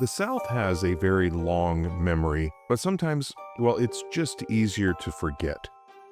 The South has a very long memory, but sometimes, well, it's just easier to forget.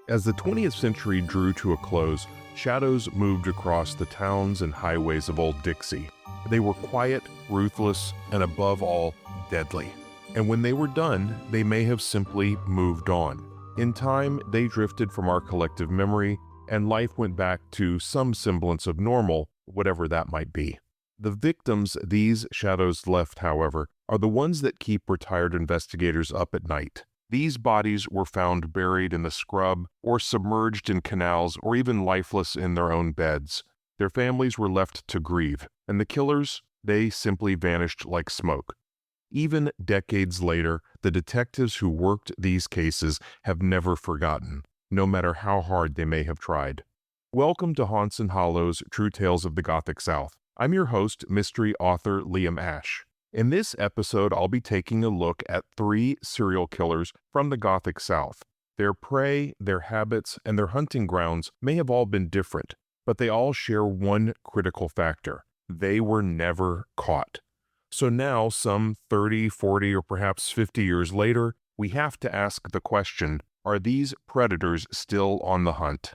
As the 20th century drew to a close, shadows moved across the towns and highways of Old Dixie. They were quiet, ruthless, and above all, deadly. And when they were done, they may have simply moved on. In time, they drifted from our collective memory, and life went back to some semblance of normal, whatever that might be. The victims these shadows left, however, are the ones that keep retired investigators up at night. These bodies were found buried in the scrub, or submerged in canals, or even lifeless in their own beds. Their families were left to grieve, and the killers, they simply vanished like smoke. Even decades later, the detectives who worked these cases have never forgotten, no matter how hard they may have tried. Welcome to Haunts and Hollows, True Tales of the Gothic South. I'm your host, mystery author Liam Ash. In this episode, I'll be taking a look at 3 serial killers from the Gothic South. Their prey, their habits, and their hunting grounds may have all been different, but they all share one critical factor. They were never caught. So now, some 30, 40, or perhaps 50 years later, we have to ask the question, are these predators still on the hunt?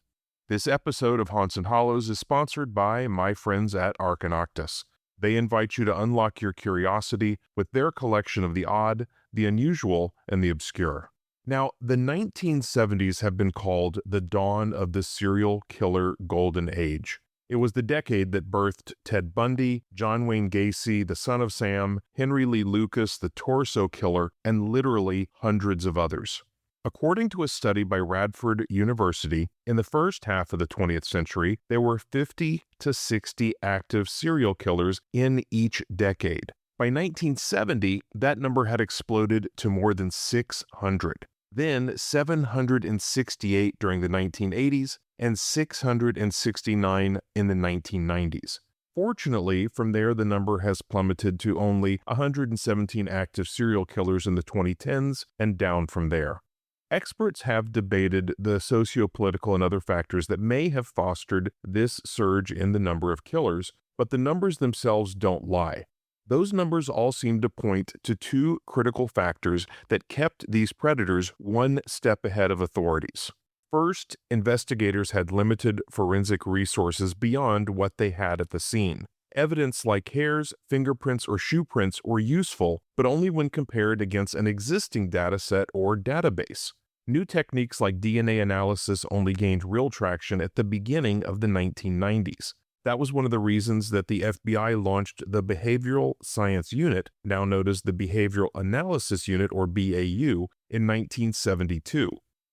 This episode of Haunts and Hollows is sponsored by my friends at Arcanoctus. They invite you to unlock your curiosity with their collection of the odd, the unusual, and the obscure. Now, the 1970s have been called the dawn of the serial killer golden age. It was the decade that birthed Ted Bundy, John Wayne Gacy, the Son of Sam, Henry Lee Lucas, the Torso Killer, and literally hundreds of others. According to a study by Radford University, in the first half of the 20th century, there were 50 to 60 active serial killers in each decade. By 1970, that number had exploded to more than 600. Then 768 during the 1980s and 669 in the 1990s. Fortunately, from there the number has plummeted to only 117 active serial killers in the 2010s and down from there. Experts have debated the socio-political and other factors that may have fostered this surge in the number of killers, but the numbers themselves don't lie. Those numbers all seem to point to 2 critical factors that kept these predators one step ahead of authorities. First, investigators had limited forensic resources beyond what they had at the scene. Evidence like hairs, fingerprints, or shoe prints were useful, but only when compared against an existing dataset or database. New techniques like DNA analysis only gained real traction at the beginning of the 1990s. That was one of the reasons that the FBI launched the Behavioral Science Unit, now known as the Behavioral Analysis Unit or BAU, in 1972.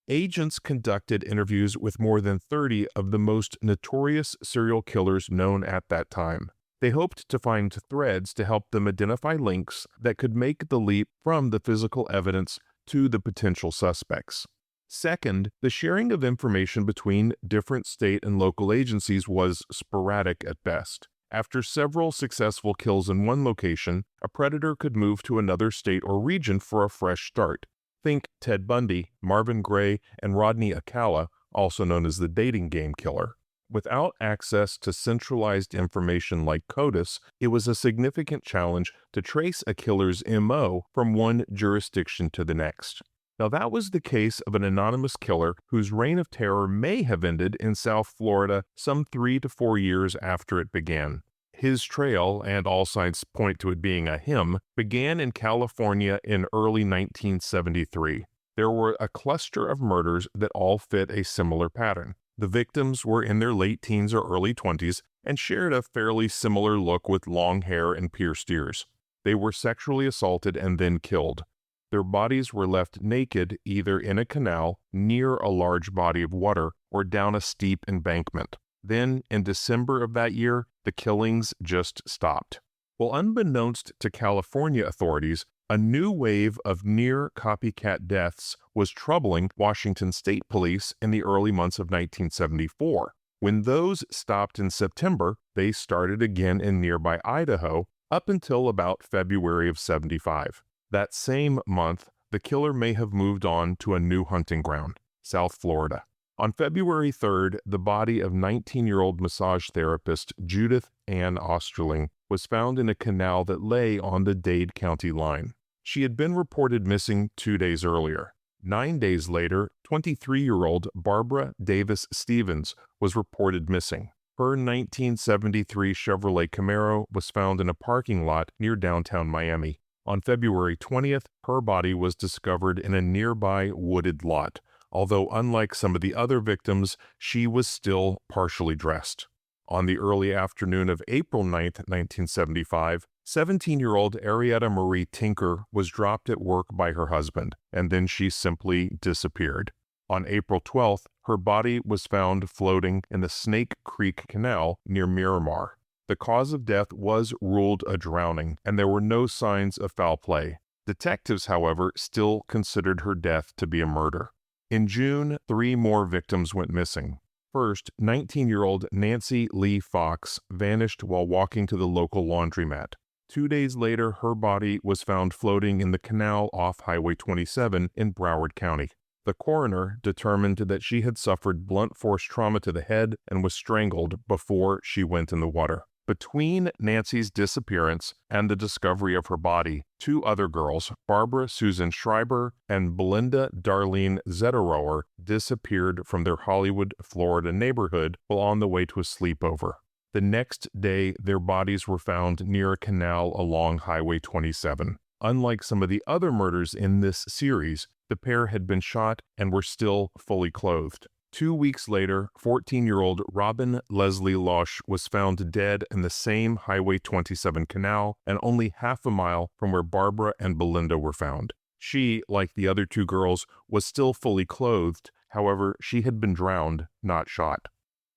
Agents conducted interviews with more than 30 of the most notorious serial killers known at that time. They hoped to find threads to help them identify links that could make the leap from the physical evidence to the potential suspects. Second, the sharing of information between different state and local agencies was sporadic at best. After several successful kills in one location, a predator could move to another state or region for a fresh start. Think Ted Bundy, Marvin Gray, and Rodney Acala, also known as the dating game killer. Without access to centralized information like CODIS, it was a significant challenge to trace a killer's MO from one jurisdiction to the next. Now, that was the case of an anonymous killer whose reign of terror may have ended in South Florida some 3 to 4 years after it began. His trail, and all signs point to it being a him, began in California in early 1973. There were a cluster of murders that all fit a similar pattern. The victims were in their late teens or early 20s and shared a fairly similar look with long hair and pierced ears. They were sexually assaulted and then killed. Their bodies were left naked either in a canal, near a large body of water, or down a steep embankment. Then, in December of that year, the killings just stopped. Well, unbeknownst to California authorities, a new wave of near copycat deaths was troubling Washington State Police in the early months of 1974. When those stopped in September, they started again in nearby Idaho up until about February of 75. That same month, the killer may have moved on to a new hunting ground, South Florida. On February 3rd, the body of 19-year-old massage therapist Judith Ann Osterling was found in a canal that lay on the Dade County line. She had been reported missing 2 days earlier. 9 days later, 23-year-old Barbara Davis Stevens was reported missing. Her 1973 Chevrolet Camaro was found in a parking lot near downtown Miami. On February 20th, her body was discovered in a nearby wooded lot, although unlike some of the other victims, she was still partially dressed. On the early afternoon of April 9, 1975, 17-year-old Arietta Marie Tinker was dropped at work by her husband, and then she simply disappeared. On April 12th, her body was found floating in the Snake Creek Canal near Miramar. The cause of death was ruled a drowning, and there were no signs of foul play. Detectives, however, still considered her death to be a murder. In June, 3 more victims went missing. First, 19-year-old Nancy Lee Fox vanished while walking to the local laundromat. 2 days later, her body was found floating in the canal off Highway 27 in Broward County. The coroner determined that she had suffered blunt force trauma to the head and was strangled before she went in the water. Between Nancy's disappearance and the discovery of her body, 2 other girls, Barbara Susan Schreiber and Belinda Darlene Zetterower, disappeared from their Hollywood, Florida neighborhood while on the way to a sleepover. The next day, their bodies were found near a canal along Highway 27. Unlike some of the other murders in this series, the pair had been shot and were still fully clothed. 2 weeks later, 14-year-old Robin Leslie Losh was found dead in the same Highway 27 canal and only half a mile from where Barbara and Belinda were found. She, like the other 2 girls, was still fully clothed. However, she had been drowned, not shot.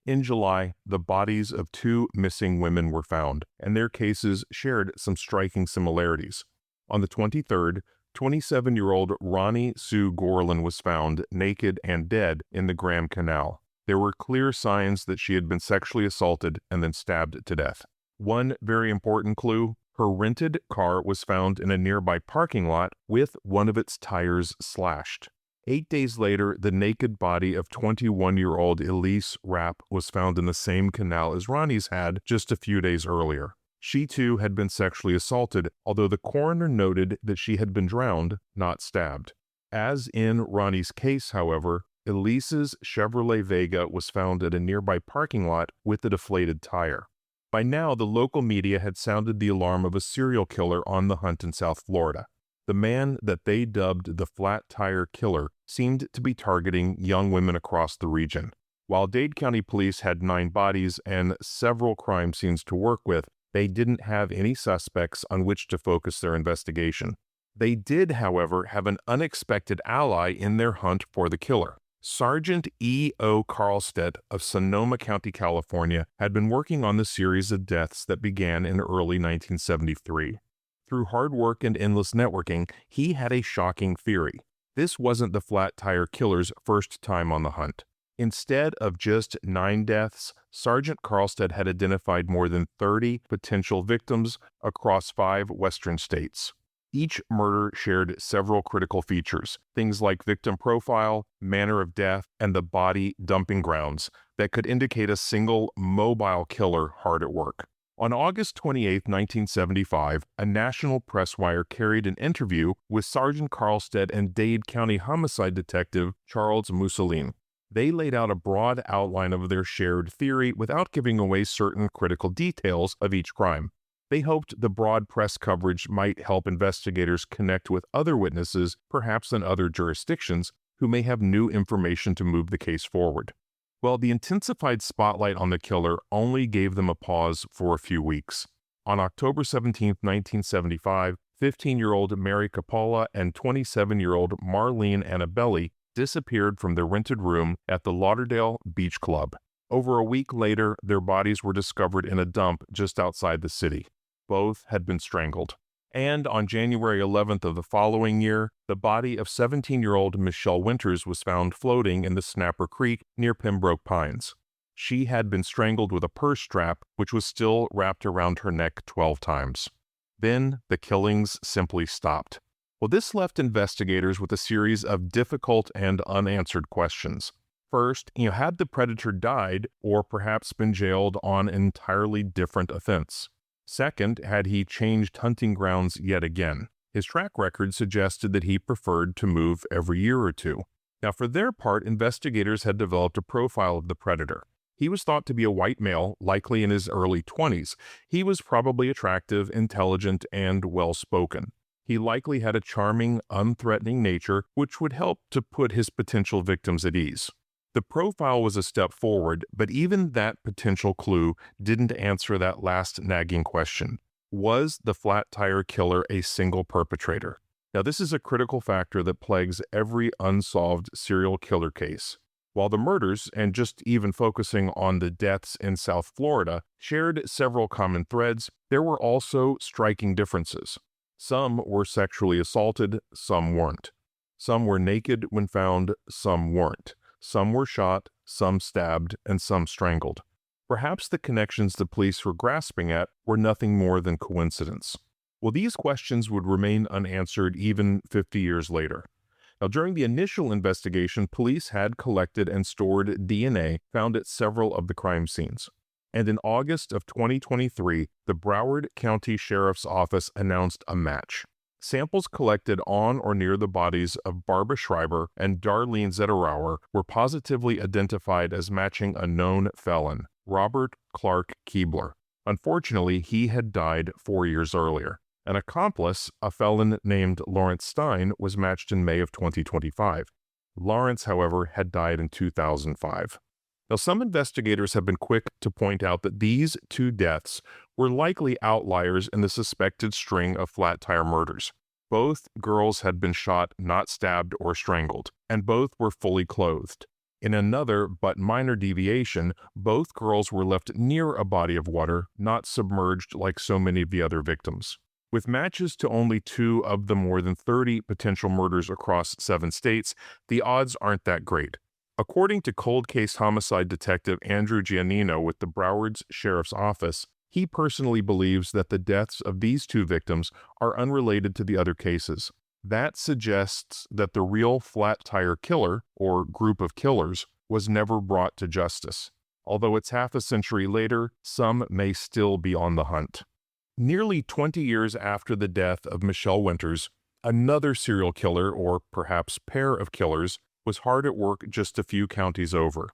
In July, the bodies of 2 missing women were found, and their cases shared some striking similarities. On the 23rd, 27-year-old Ronnie Sue Gorlin was found naked and dead in the Graham Canal. There were clear signs that she had been sexually assaulted and then stabbed to death. One very important clue, her rented car was found in a nearby parking lot with one of its tires slashed. 8 days later, the naked body of 21-year-old Elise Rapp was found in the same canal as Ronnie's had just a few days earlier. She too had been sexually assaulted, although the coroner noted that she had been drowned, not stabbed. As in Ronnie's case, however, Elise's Chevrolet Vega was found at a nearby parking lot with a deflated tire. By now, the local media had sounded the alarm of a serial killer on the hunt in South Florida. The man that they dubbed the Flat Tire Killer seemed to be targeting young women across the region. While Dade County Police had 9 bodies and several crime scenes to work with, they didn't have any suspects on which to focus their investigation. They did, however, have an unexpected ally in their hunt for the killer. Sergeant E.O. Carlstedt of Sonoma County, California, had been working on the series of deaths that began in early 1973. Through hard work and endless networking, he had a shocking theory. This wasn't the Flat Tire Killer's first time on the hunt. Instead of just 9 deaths, Sergeant Carlstedt had identified more than 30 potential victims across 5 western states. Each murder shared several critical features, things like victim profile, manner of death, and the body dumping grounds that could indicate a single mobile killer hard at work. On August 28, 1975, a national press wire carried an interview with Sergeant Carlstedt and Dade County homicide detective Charles Mussolini. They laid out a broad outline of their shared theory without giving away certain critical details of each crime. They hoped the broad press coverage might help investigators connect with other witnesses, perhaps in other jurisdictions, who may have new information to move the case forward. Well, the intensified spotlight on the killer only gave them a pause for a few weeks. On October 17, 1975, 15-year-old Mary Capola and 27-year-old Marlene Annabelli disappeared from their rented room at the Lauderdale Beach Club. Over a week later, their bodies were discovered in a dump just outside the city. Both had been strangled. And on January 11th of the following year, the body of 17-year-old Michelle Winters was found floating in the Snapper Creek near Pembroke Pines. She had been strangled with a purse strap, which was still wrapped around her neck 12 times. Then the killings simply stopped. Well, this left investigators with a series of difficult and unanswered questions. First, had the predator died or perhaps been jailed on an entirely different offense? Second, had he changed hunting grounds yet again? His track record suggested that he preferred to move every year or two. Now, for their part, investigators had developed a profile of the predator. He was thought to be a white male, likely in his early 20s. He was probably attractive, intelligent, and well-spoken. He likely had a charming, unthreatening nature, which would help to put his potential victims at ease. The profile was a step forward, but even that potential clue didn't answer that last nagging question. Was the flat tire killer a single perpetrator? Now, this is a critical factor that plagues every unsolved serial killer case. While the murders, and just even focusing on the deaths in South Florida, shared several common threads, there were also striking differences. Some were sexually assaulted, some weren't. Some were naked when found, some weren't. Some were shot, some stabbed, and some strangled. Perhaps the connections the police were grasping at were nothing more than coincidence. Well, these questions would remain unanswered even 50 years later. Now, during the initial investigation, police had collected and stored DNA found at several of the crime scenes. And in August of 2023, the Broward County Sheriff's Office announced a match. Samples collected on or near the bodies of Barbara Schreiber and Darlene Zetterauer were positively identified as matching a known felon, Robert Clark Keebler. Unfortunately, he had died 4 years earlier. An accomplice, a felon named Lawrence Stein, was matched in May of 2025. Lawrence, however, had died in 2005. Now, some investigators have been quick to point out that these two deaths were likely outliers in the suspected string of flat tire murders. Both girls had been shot, not stabbed or strangled, and both were fully clothed. In another but minor deviation, both girls were left near a body of water, not submerged like so many of the other victims. With matches to only 2 of the more than 30 potential murders across 7 states, the odds aren't that great. According to cold case homicide detective Andrew Giannino with the Broward Sheriff's Office, he personally believes that the deaths of these 2 victims are unrelated to the other cases. That suggests that the real flat tire killer, or group of killers, was never brought to justice. Although it's half a century later, some may still be on the hunt. Nearly 20 years after the death of Michelle Winters, another serial killer, or perhaps pair of killers, was hard at work just a few counties over.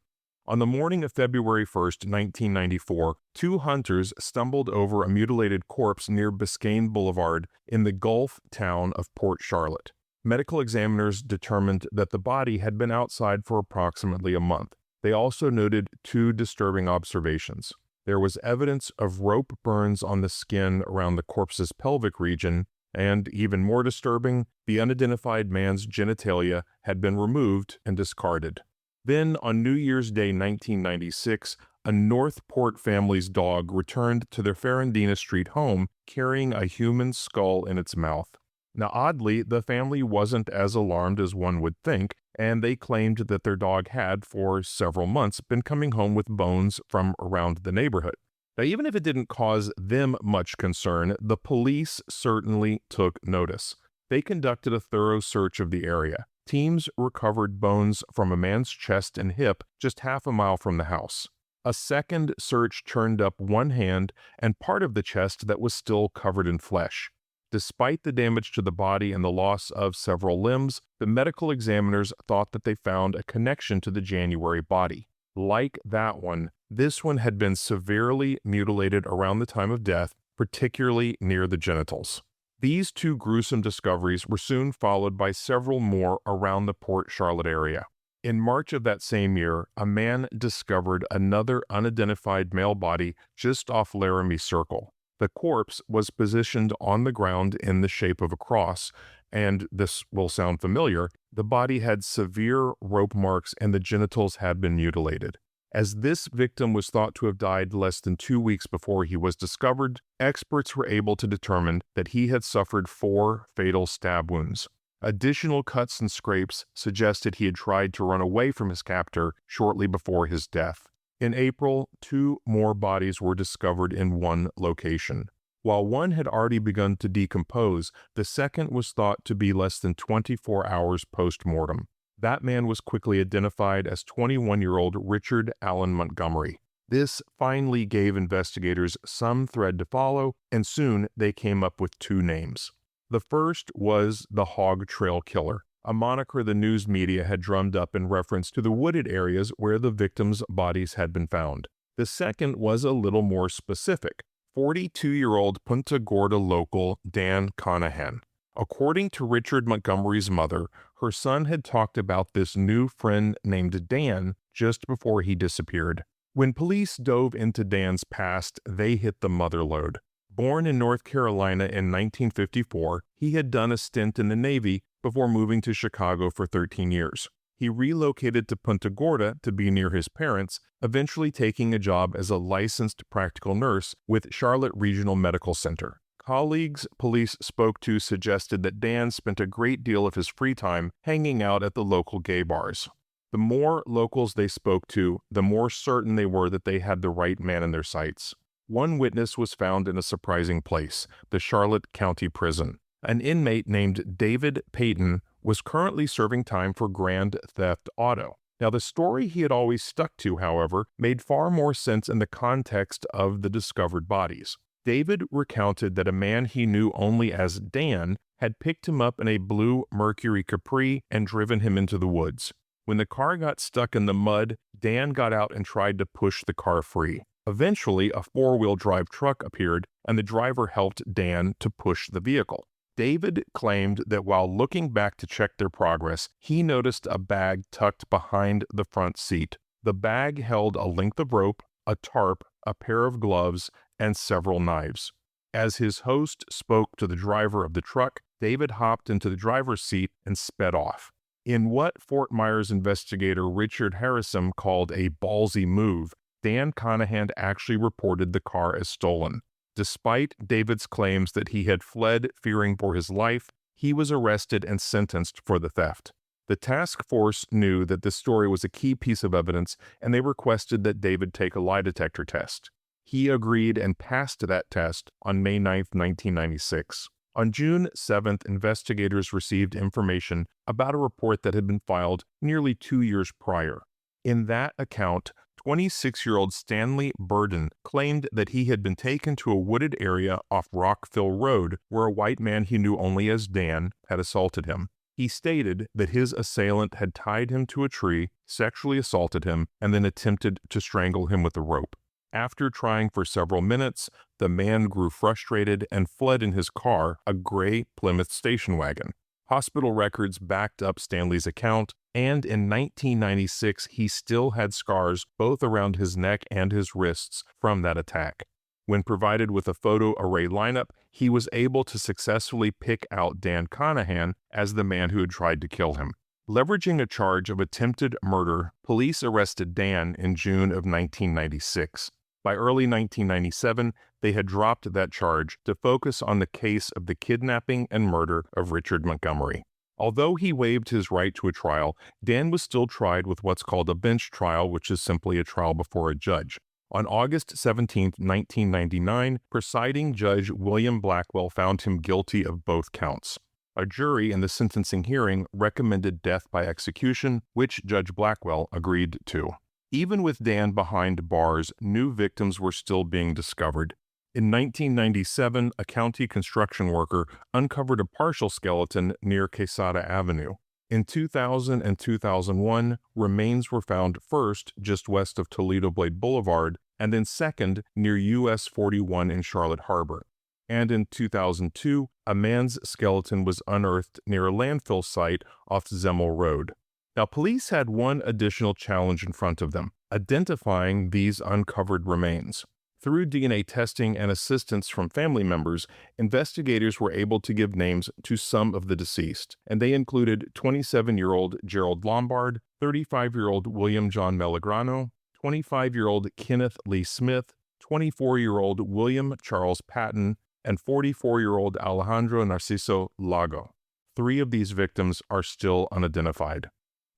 On the morning of February 1st, 1994, 2 hunters stumbled over a mutilated corpse near Biscayne Boulevard in the Gulf town of Port Charlotte. Medical examiners determined that the body had been outside for approximately a month. They also noted 2 disturbing observations. There was evidence of rope burns on the skin around the corpse's pelvic region, and, even more disturbing, the unidentified man's genitalia had been removed and discarded. Then, on New Year's Day 1996, a Northport family's dog returned to their Ferrandina Street home carrying a human skull in its mouth. Now, oddly, the family wasn't as alarmed as one would think, and they claimed that their dog had, for several months, been coming home with bones from around the neighborhood. Now, even if it didn't cause them much concern, the police certainly took notice. They conducted a thorough search of the area. Teams recovered bones from a man's chest and hip just half a mile from the house. A second search turned up one hand and part of the chest that was still covered in flesh. Despite the damage to the body and the loss of several limbs, the medical examiners thought that they found a connection to the January body. Like that one, this one had been severely mutilated around the time of death, particularly near the genitals. These 2 gruesome discoveries were soon followed by several more around the Port Charlotte area. In March of that same year, a man discovered another unidentified male body just off Laramie Circle. The corpse was positioned on the ground in the shape of a cross, and this will sound familiar, the body had severe rope marks and the genitals had been mutilated. As this victim was thought to have died less than 2 weeks before he was discovered, experts were able to determine that he had suffered 4 fatal stab wounds. Additional cuts and scrapes suggested he had tried to run away from his captor shortly before his death. In April, 2 more bodies were discovered in one location. While one had already begun to decompose, the second was thought to be less than 24 hours post-mortem. That man was quickly identified as 21-year-old Richard Allen Montgomery. This finally gave investigators some thread to follow, and soon they came up with two names. The first was the Hog Trail Killer, a moniker the news media had drummed up in reference to the wooded areas where the victims' bodies had been found. The second was a little more specific, 42-year-old Punta Gorda local Dan Conahan. According to Richard Montgomery's mother, her son had talked about this new friend named Dan just before he disappeared. When police dove into Dan's past, they hit the mother lode. Born in North Carolina in 1954, he had done a stint in the Navy before moving to Chicago for 13 years. He relocated to Punta Gorda to be near his parents, eventually taking a job as a licensed practical nurse with Charlotte Regional Medical Center. Colleagues police spoke to suggested that Dan spent a great deal of his free time hanging out at the local gay bars. The more locals they spoke to, the more certain they were that they had the right man in their sights. One witness was found in a surprising place, the Charlotte County Prison. An inmate named David Payton was currently serving time for grand theft auto. Now, the story he had always stuck to, however, made far more sense in the context of the discovered bodies. David recounted that a man he knew only as Dan had picked him up in a blue Mercury Capri and driven him into the woods. When the car got stuck in the mud, Dan got out and tried to push the car free. Eventually, a four-wheel drive truck appeared, and the driver helped Dan to push the vehicle. David claimed that while looking back to check their progress, he noticed a bag tucked behind the front seat. The bag held a length of rope, a tarp, a pair of gloves, and several knives. As his host spoke to the driver of the truck, David hopped into the driver's seat and sped off. In what Fort Myers investigator Richard Harrison called a ballsy move, Dan Conahan actually reported the car as stolen. Despite David's claims that he had fled fearing for his life, he was arrested and sentenced for the theft. The task force knew that this story was a key piece of evidence, and they requested that David take a lie detector test. He agreed and passed that test on May 9, 1996. On June 7th, investigators received information about a report that had been filed nearly 2 years prior. In that account, 26-year-old Stanley Burden claimed that he had been taken to a wooded area off Rockville Road where a white man he knew only as Dan had assaulted him. He stated that his assailant had tied him to a tree, sexually assaulted him, and then attempted to strangle him with a rope. After trying for several minutes, the man grew frustrated and fled in his car, a gray Plymouth station wagon. Hospital records backed up Stanley's account, and in 1996 he still had scars both around his neck and his wrists from that attack. When provided with a photo array lineup, he was able to successfully pick out Dan Conahan as the man who had tried to kill him. Leveraging a charge of attempted murder, police arrested Dan in June of 1996. By early 1997, they had dropped that charge to focus on the case of the kidnapping and murder of Richard Montgomery. Although he waived his right to a trial, Dan was still tried with what's called a bench trial, which is simply a trial before a judge. On August 17, 1999, presiding Judge William Blackwell found him guilty of both counts. A jury in the sentencing hearing recommended death by execution, which Judge Blackwell agreed to. Even with Dan behind bars, new victims were still being discovered. In 1997, a county construction worker uncovered a partial skeleton near Quesada Avenue. In 2000 and 2001, remains were found first just west of Toledo Blade Boulevard, and then second near US 41 in Charlotte Harbor. And in 2002, a man's skeleton was unearthed near a landfill site off Zemmel Road. Now, police had one additional challenge in front of them, identifying these uncovered remains. Through DNA testing and assistance from family members, investigators were able to give names to some of the deceased, and they included 27-year-old Gerald Lombard, 35-year-old William John Melagrano, 25-year-old Kenneth Lee Smith, 24-year-old William Charles Patton, and 44-year-old Alejandro Narciso Lago. 3 of these victims are still unidentified.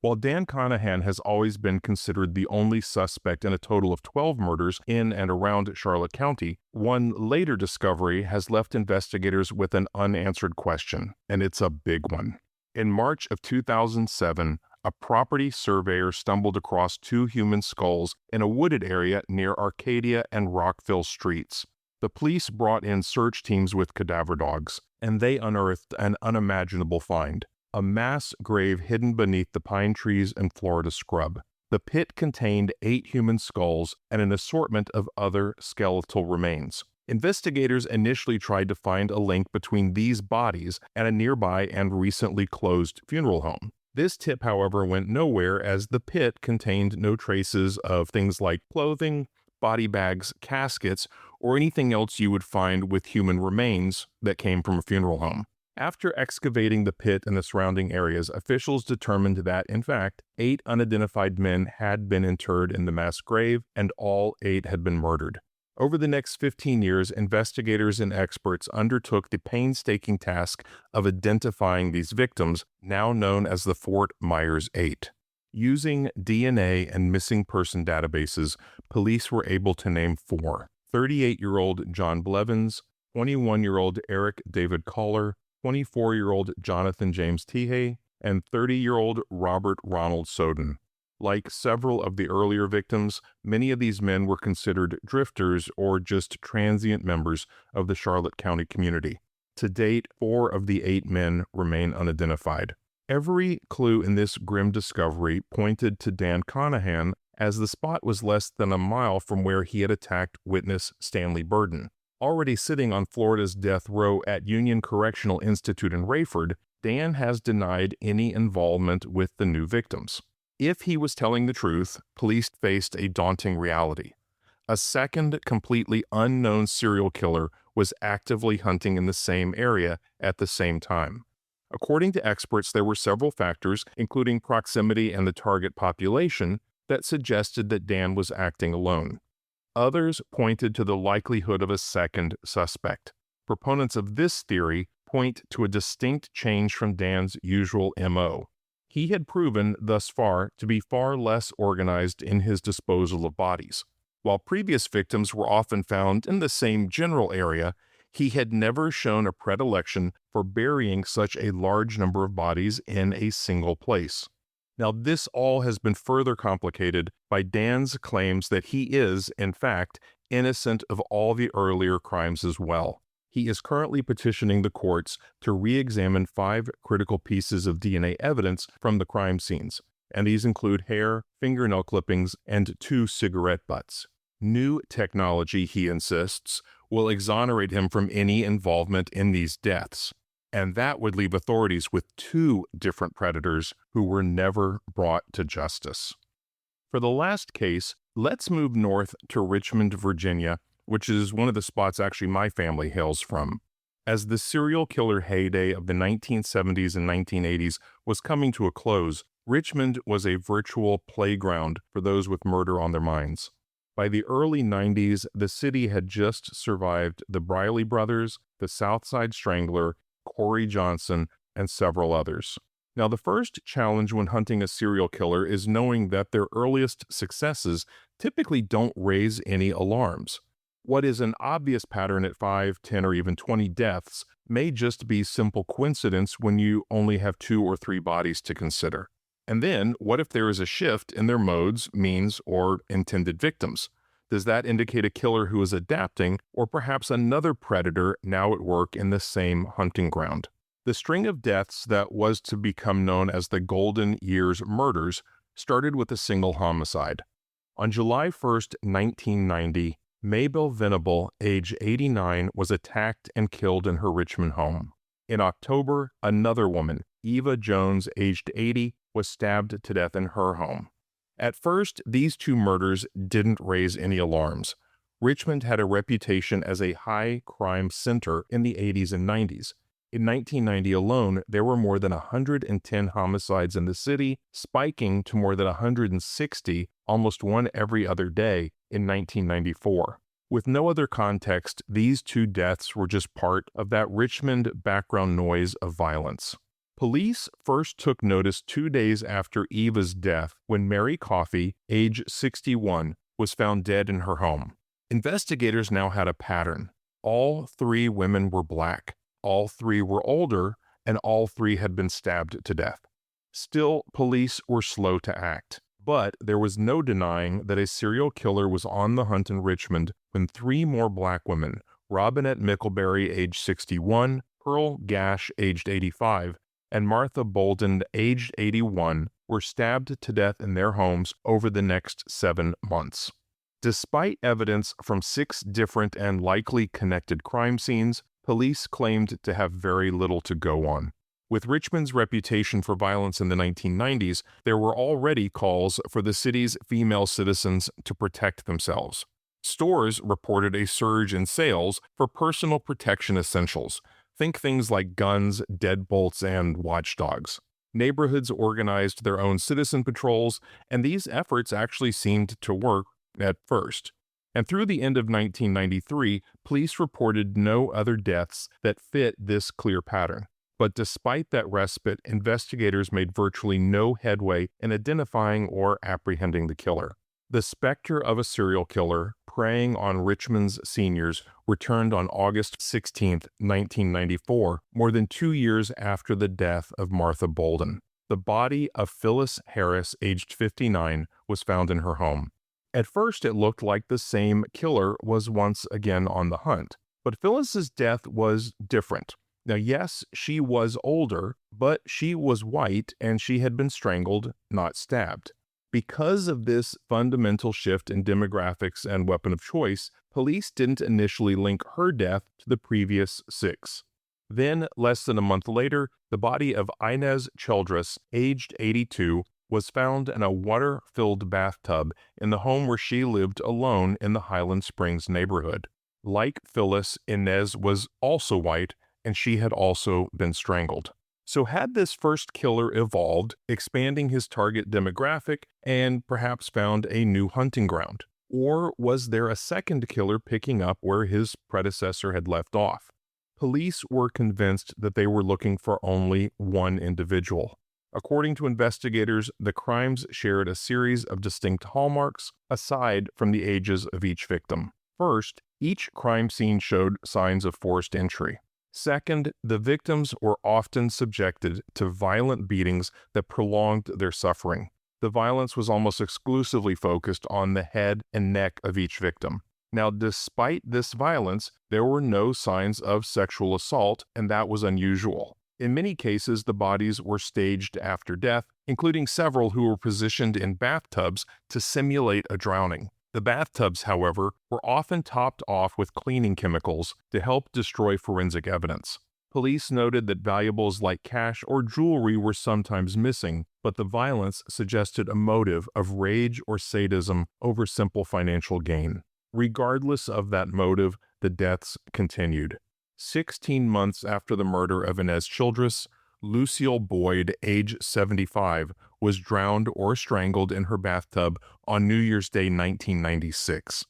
While Dan Conahan has always been considered the only suspect in a total of 12 murders in and around Charlotte County, one later discovery has left investigators with an unanswered question, and it's a big one. In March of 2007, a property surveyor stumbled across two human skulls in a wooded area near Arcadia and Rockville streets. The police brought in search teams with cadaver dogs, and they unearthed an unimaginable find: a mass grave hidden beneath the pine trees and Florida scrub. The pit contained 8 human skulls and an assortment of other skeletal remains. Investigators initially tried to find a link between these bodies and a nearby and recently closed funeral home. This tip, however, went nowhere, as the pit contained no traces of things like clothing, body bags, caskets, or anything else you would find with human remains that came from a funeral home. After excavating the pit and the surrounding areas, officials determined that, in fact, 8 unidentified men had been interred in the mass grave, and all 8 had been murdered. Over the next 15 years, investigators and experts undertook the painstaking task of identifying these victims, now known as the Fort Myers 8. Using DNA and missing person databases, police were able to name 4: 38-year-old John Blevins, 21-year-old Eric David Collar, 24-year-old Jonathan James Tehei, and 30-year-old Robert Ronald Soden. Like several of the earlier victims, many of these men were considered drifters or just transient members of the Charlotte County community. To date, 4 of the 8 men remain unidentified. Every clue in this grim discovery pointed to Dan Conahan, as the spot was less than a mile from where he had attacked witness Stanley Burden. Already sitting on Florida's death row at Union Correctional Institute in Rayford, Dan has denied any involvement with the new victims. If he was telling the truth, police faced a daunting reality. A second, completely unknown serial killer was actively hunting in the same area at the same time. According to experts, there were several factors, including proximity and the target population, that suggested that Dan was acting alone. Others pointed to the likelihood of a second suspect. Proponents of this theory point to a distinct change from Dan's usual MO. He had proven thus far to be far less organized in his disposal of bodies. While previous victims were often found in the same general area, he had never shown a predilection for burying such a large number of bodies in a single place. Now, this all has been further complicated by Dan's claims that he is, in fact, innocent of all the earlier crimes as well. He is currently petitioning the courts to re-examine 5 critical pieces of DNA evidence from the crime scenes, and these include hair, fingernail clippings, and 2 cigarette butts. New technology, he insists, will exonerate him from any involvement in these deaths, and that would leave authorities with 2 different predators who were never brought to justice. For the last case, let's move north to Richmond, Virginia, which is one of the spots actually my family hails from. As the serial killer heyday of the 1970s and 1980s was coming to a close, Richmond was a virtual playground for those with murder on their minds. By the early 90s, the city had just survived the Briley brothers, the Southside Strangler, Corey Johnson, and several others. Now, the first challenge when hunting a serial killer is knowing that their earliest successes typically don't raise any alarms. What is an obvious pattern at 5, 10, or even 20 deaths may just be simple coincidence when you only have 2 or 3 bodies to consider. And then, what if there is a shift in their modes, means, or intended victims? Does that indicate a killer who is adapting, or perhaps another predator now at work in the same hunting ground? The string of deaths that was to become known as the Golden Years murders started with a single homicide. On July 1st, 1990, Maybelle Venable, age 89, was attacked and killed in her Richmond home. In October, another woman, Eva Jones, aged 80, was stabbed to death in her home. At first, these 2 murders didn't raise any alarms. Richmond had a reputation as a high-crime center in the 80s and 90s. In 1990 alone, there were more than 110 homicides in the city, spiking to more than 160, almost one every other day, in 1994. With no other context, these 2 deaths were just part of that Richmond background noise of violence. Police first took notice 2 days after Eva's death, when Mary Coffey, age 61, was found dead in her home. Investigators now had a pattern. All 3 women were black. All 3 were older, and all 3 had been stabbed to death. Still, police were slow to act. But there was no denying that a serial killer was on the hunt in Richmond when three more black women, Robinette Mickleberry, aged 61, Pearl Gash, aged 85, and Martha Bolden, aged 81, were stabbed to death in their homes over the next 7 months. Despite evidence from 6 different and likely connected crime scenes, police claimed to have very little to go on. With Richmond's reputation for violence in the 1990s, there were already calls for the city's female citizens to protect themselves. Stores reported a surge in sales for personal protection essentials. Think things like guns, deadbolts, and watchdogs. Neighborhoods organized their own citizen patrols, and these efforts actually seemed to work at first. And through the end of 1993, police reported no other deaths that fit this clear pattern. But despite that respite, investigators made virtually no headway in identifying or apprehending the killer. The specter of a serial killer preying on Richmond's seniors returned on August 16, 1994, more than 2 years after the death of Martha Bolden. The body of Phyllis Harris, aged 59, was found in her home. At first, it looked like the same killer was once again on the hunt. But Phyllis's death was different. Now, yes, she was older, but she was white and she had been strangled, not stabbed. Because of this fundamental shift in demographics and weapon of choice, police didn't initially link her death to the previous 6. Then, less than a month later, the body of Inez Childress, aged 82, was found in a water-filled bathtub in the home where she lived alone in the Highland Springs neighborhood. Like Phyllis, Inez was also white, and she had also been strangled. So had this first killer evolved, expanding his target demographic, and perhaps found a new hunting ground? Or was there a second killer picking up where his predecessor had left off? Police were convinced that they were looking for only one individual. According to investigators, the crimes shared a series of distinct hallmarks aside from the ages of each victim. First, each crime scene showed signs of forced entry. Second, the victims were often subjected to violent beatings that prolonged their suffering. The violence was almost exclusively focused on the head and neck of each victim. Now, despite this violence, there were no signs of sexual assault, and that was unusual. In many cases, the bodies were staged after death, including several who were positioned in bathtubs to simulate a drowning. The bathtubs, however, were often topped off with cleaning chemicals to help destroy forensic evidence. Police noted that valuables like cash or jewelry were sometimes missing, but the violence suggested a motive of rage or sadism over simple financial gain. Regardless of that motive, the deaths continued. 16 months after the murder of Inez Childress, Lucille Boyd, age 75, was drowned or strangled in her bathtub on New Year's Day 1996.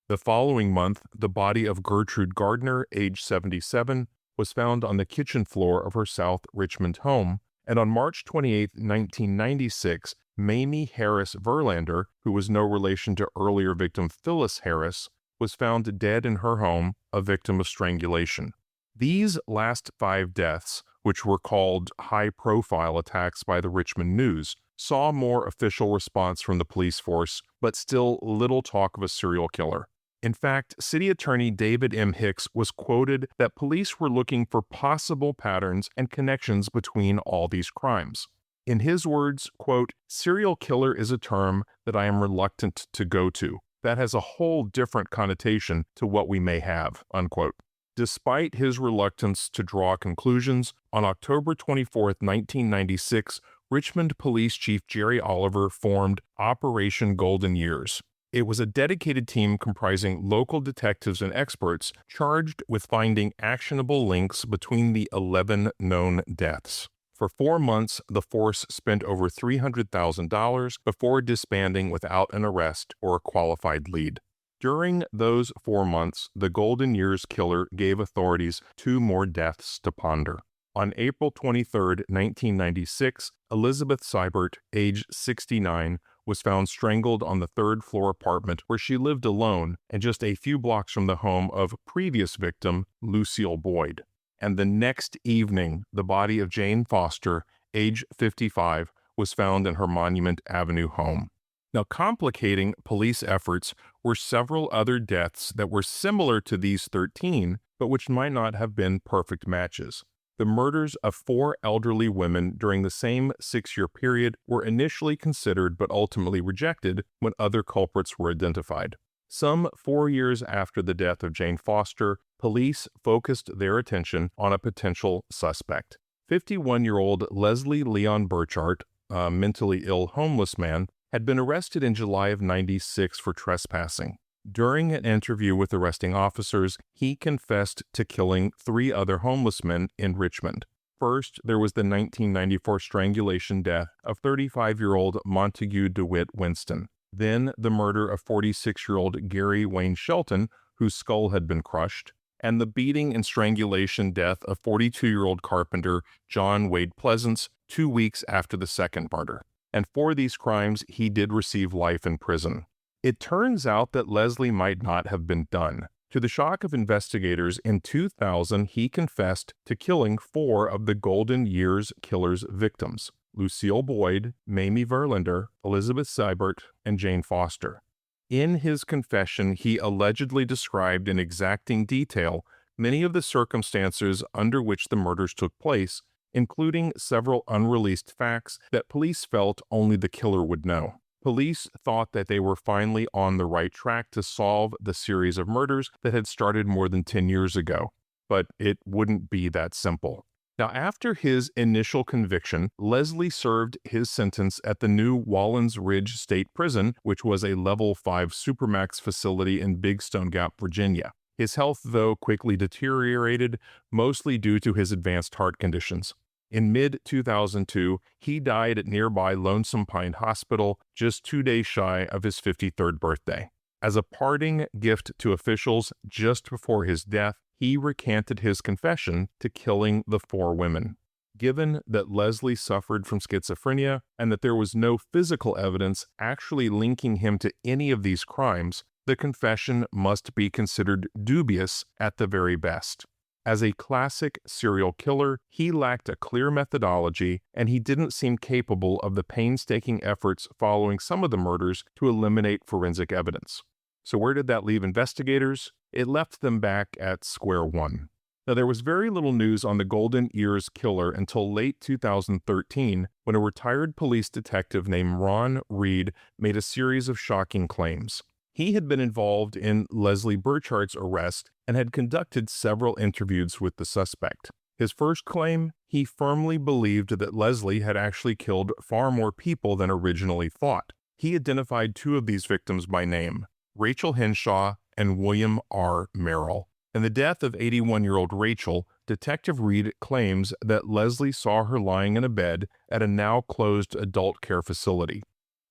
The following month, the body of Gertrude Gardner, age 77, was found on the kitchen floor of her South Richmond home, and on March 28, 1996, Mamie Harris Verlander, who was no relation to earlier victim Phyllis Harris, was found dead in her home, a victim of strangulation. These last 5 deaths, which were called high-profile attacks by the Richmond News, saw more official response from the police force, but still little talk of a serial killer. In fact, City Attorney David M. Hicks was quoted that police were looking for possible patterns and connections between all these crimes. In his words, quote, "Serial killer is a term that I am reluctant to go to. That has a whole different connotation to what we may have," unquote. Despite his reluctance to draw conclusions, on October 24, 1996, Richmond Police Chief Jerry Oliver formed Operation Golden Years. It was a dedicated team comprising local detectives and experts charged with finding actionable links between the 11 known deaths. For 4 months, the force spent over $300,000 before disbanding without an arrest or a qualified lead. During those 4 months, the Golden Years killer gave authorities 2 more deaths to ponder. On April 23, 1996, Elizabeth Seibert, age 69, was found strangled on the 3rd-floor apartment where she lived alone and just a few blocks from the home of previous victim, Lucille Boyd. And the next evening, the body of Jane Foster, age 55, was found in her Monument Avenue home. Now, complicating police efforts were several other deaths that were similar to these 13, but which might not have been perfect matches. The murders of 4 elderly women during the same 6-year period were initially considered but ultimately rejected when other culprits were identified. Some 4 years after the death of Jane Foster, police focused their attention on a potential suspect. 51-year-old Leslie Leon Burchart, a mentally ill homeless man, had been arrested in July of '96 for trespassing. During an interview with arresting officers, he confessed to killing 3 other homeless men in Richmond. First, there was the 1994 strangulation death of 35-year-old Montague DeWitt Winston. Then the murder of 46-year-old Gary Wayne Shelton, whose skull had been crushed, and the beating and strangulation death of 42-year-old carpenter John Wade Pleasance 2 weeks after the second murder. And for these crimes, he did receive life in prison. It turns out that Leslie might not have been done. To the shock of investigators, in 2000, he confessed to killing 4 of the Golden Years killer's victims: Lucille Boyd, Mamie Verlander, Elizabeth Seibert, and Jane Foster. In his confession, he allegedly described in exacting detail many of the circumstances under which the murders took place, including several unreleased facts that police felt only the killer would know. Police thought that they were finally on the right track to solve the series of murders that had started more than 10 years ago, but it wouldn't be that simple. Now, after his initial conviction, Leslie served his sentence at the new Wallens Ridge State Prison, which was a Level 5 Supermax facility in Big Stone Gap, Virginia. His health, though, quickly deteriorated, mostly due to his advanced heart conditions. In mid-2002, he died at nearby Lonesome Pine Hospital, just 2 days shy of his 53rd birthday. As a parting gift to officials just before his death, he recanted his confession to killing the 4 women. Given that Leslie suffered from schizophrenia and that there was no physical evidence actually linking him to any of these crimes, the confession must be considered dubious at the very best. As a classic serial killer, he lacked a clear methodology, and he didn't seem capable of the painstaking efforts following some of the murders to eliminate forensic evidence. So where did that leave investigators? It left them back at square one. Now, there was very little news on the Golden Ears killer until late 2013, when a retired police detective named Ron Reed made a series of shocking claims. He had been involved in Leslie Burchart's arrest and had conducted several interviews with the suspect. His first claim, he firmly believed that Leslie had actually killed far more people than originally thought. He identified 2 of these victims by name, Rachel Henshaw and William R. Merrill. In the death of 81-year-old Rachel, Detective Reed claims that Leslie saw her lying in a bed at a now-closed adult care facility.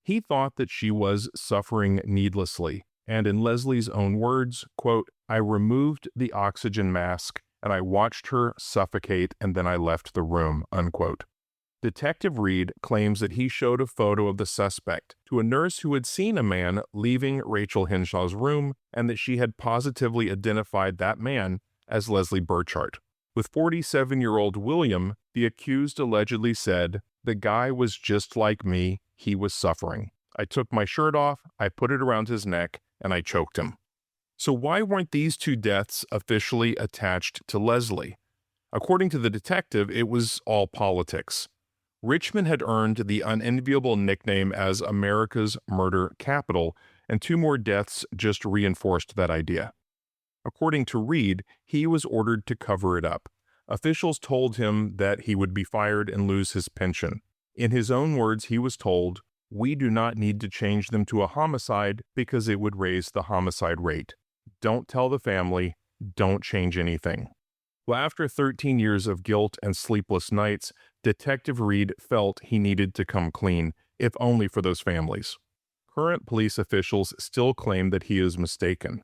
He thought that she was suffering needlessly, and in Leslie's own words, quote, "I removed the oxygen mask and I watched her suffocate and then I left the room," unquote. Detective Reed claims that he showed a photo of the suspect to a nurse who had seen a man leaving Rachel Henshaw's room and that she had positively identified that man as Leslie Burchart. With 47-year-old William, the accused allegedly said, "The guy was just like me. He was suffering. I took my shirt off, I put it around his neck, and I choked him." So why weren't these 2 deaths officially attached to Leslie? According to the detective, it was all politics. Richmond had earned the unenviable nickname as America's murder capital, and 2 more deaths just reinforced that idea. According to Reed, he was ordered to cover it up. Officials told him that he would be fired and lose his pension. In his own words, he was told, "We do not need to change them to a homicide because it would raise the homicide rate. Don't tell the family, don't change anything." Well, after 13 years of guilt and sleepless nights, Detective Reed felt he needed to come clean, if only for those families. Current police officials still claim that he is mistaken.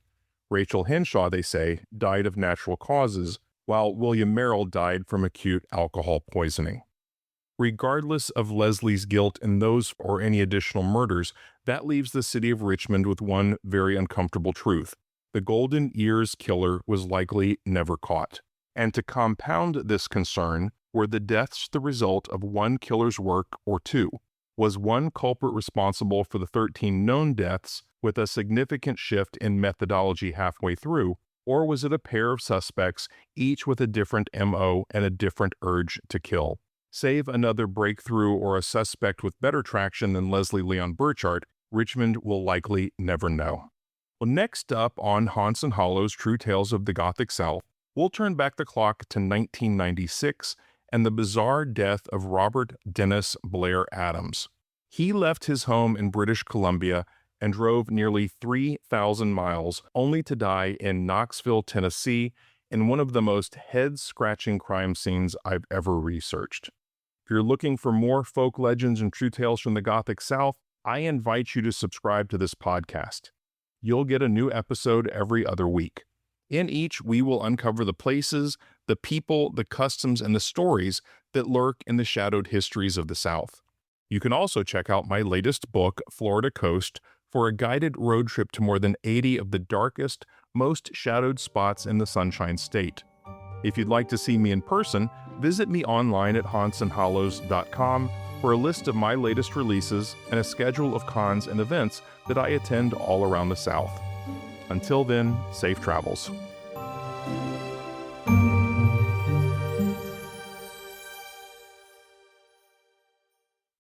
Rachel Henshaw, they say, died of natural causes, while William Merrill died from acute alcohol poisoning. Regardless of Leslie's guilt in those or any additional murders, that leaves the city of Richmond with one very uncomfortable truth. The Golden Ears killer was likely never caught. And to compound this concern, were the deaths the result of one killer's work or 2? Was one culprit responsible for the 13 known deaths with a significant shift in methodology halfway through, or was it a pair of suspects, each with a different MO and a different urge to kill? Save another breakthrough or a suspect with better traction than Leslie Burchart, Richmond will likely never know. Well, next up on Haunts and Hollows, True Tales of the Gothic South, we'll turn back the clock to 1996 and the bizarre death of Robert Dennis Blair Adams. He left his home in British Columbia and drove nearly 3,000 miles only to die in Knoxville, Tennessee, in one of the most head-scratching crime scenes I've ever researched. If you're looking for more folk legends and true tales from the Gothic South, I invite you to subscribe to this podcast. You'll get a new episode every other week. In each, we will uncover the places, the people, the customs, and the stories that lurk in the shadowed histories of the South. You can also check out my latest book, Florida Coast, for a guided road trip to more than 80 of the darkest, most shadowed spots in the Sunshine State. If you'd like to see me in person, visit me online at hauntsandhollows.com for a list of my latest releases and a schedule of cons and events that I attend all around the South. Until then, safe travels.